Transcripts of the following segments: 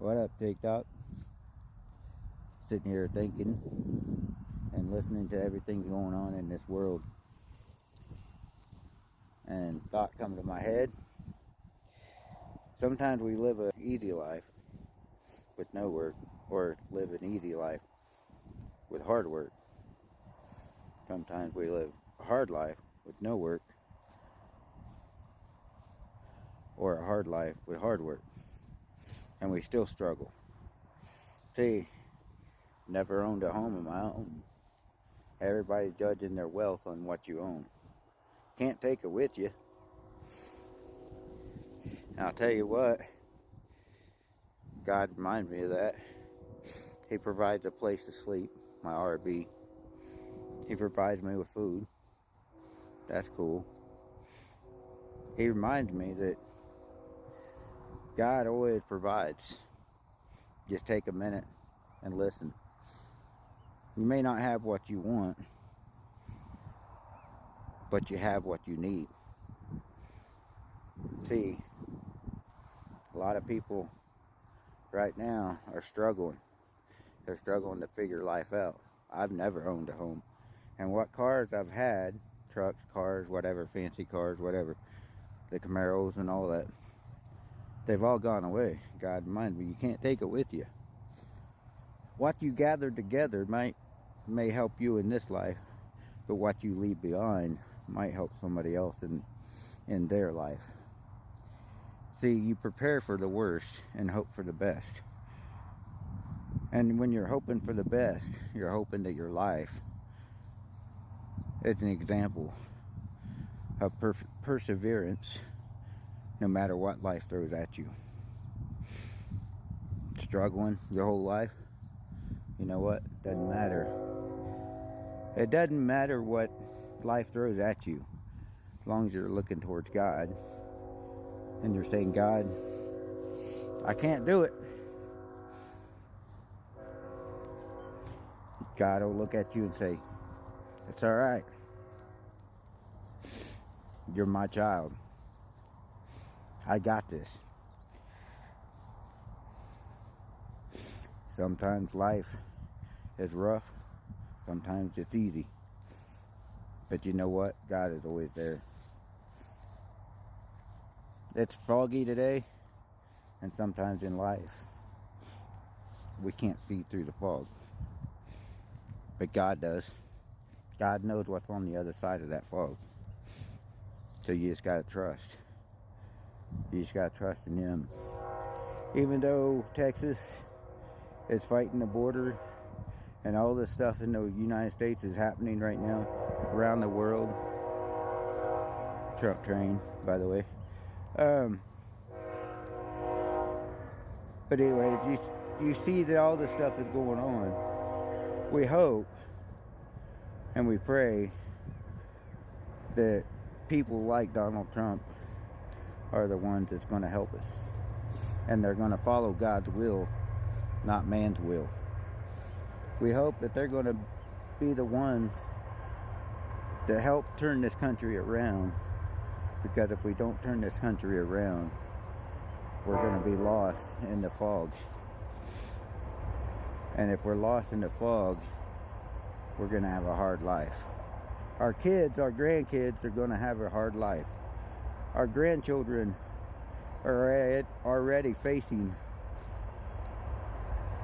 What up, TikTok? Sitting here thinking and listening to everything going on in this world. And thought come to my head. Sometimes we live an easy life with no work, or live an easy life with hard work. Sometimes we live a hard life with no work, or a hard life with hard work. And we still struggle. See, never owned a home of my own. Everybody's judging their wealth on what you own. Can't take it with you. And I'll tell you what, God reminds me of that. He provides a place to sleep, my RV. He provides me with food. That's cool. He reminds me that God always provides. Just take a minute and listen. You may not have what you want, but you have what you need. See, a lot of people right now are struggling. They're struggling to figure life out. I've never owned a home. And what cars I've had, trucks, cars, whatever, fancy cars, whatever, the Camaros and all that, they've all gone away. God reminds me, you can't take it with you. What you gather together may help you in this life, but what you leave behind might help somebody else in their life. See, you prepare for the worst and hope for the best. And when you're hoping for the best, you're hoping that your life is an example of perseverance, no matter what life throws at you. Struggling your whole life, you know what? Doesn't matter. It doesn't matter what life throws at you, as long as you're looking towards God and you're saying, God, I can't do it. God will look at you and say, it's all right. You're my child. I got this. Sometimes life is rough. Sometimes it's easy. But you know what? God is always there. It's foggy today. And sometimes in life, we can't see through the fog. But God does. God knows what's on the other side of that fog. So you just gotta trust. You just gotta trust in Him. Even though Texas is fighting the border and all this stuff in the United States is happening right now around the world. Truck train, by the way. But anyway, you see that all this stuff is going on. We hope and we pray that people like Donald Trump are the ones that's going to help us. And they're going to follow God's will, not man's will. We hope that they're going to be the ones that help turn this country around. Because if we don't turn this country around, we're going to be lost in the fog. And if we're lost in the fog, we're going to have a hard life. Our kids, our grandkids are going to have a hard life. Our grandchildren are already facing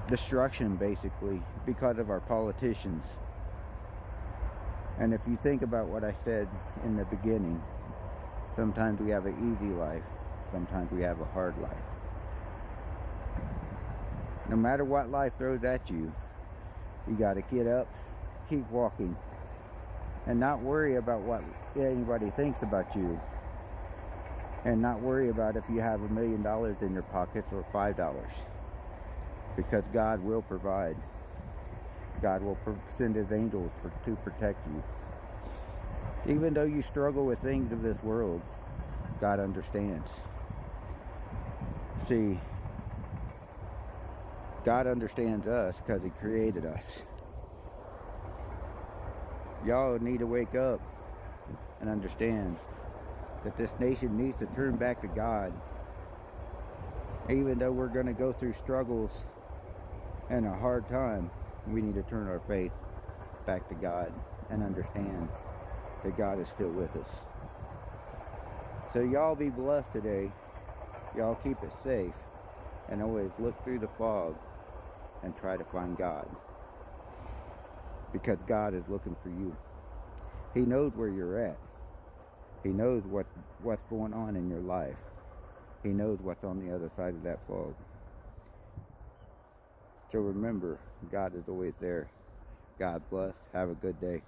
destruction, basically, because of our politicians. And if you think about what I said in the beginning, sometimes we have an easy life, sometimes we have a hard life. No matter what life throws at you, you got to get up, keep walking, and not worry about what anybody thinks about you. And not worry about if you have $1 million in your pockets or $5. Because God will provide. God will send His angels to protect you. Even though you struggle with things of this world, God understands. See, God understands us because He created us. Y'all need to wake up and understand that this nation needs to turn back to God Even though we're going to go through struggles and a hard time, we need to turn our faith back to God and understand that God is still with us. So y'all be blessed today. Y'all keep it safe. And always look through the fog and try to find God. Because God is looking for you. He knows where you're at. He knows what's going on in your life. He knows what's on the other side of that fog. So remember, God is always there. God bless. Have a good day.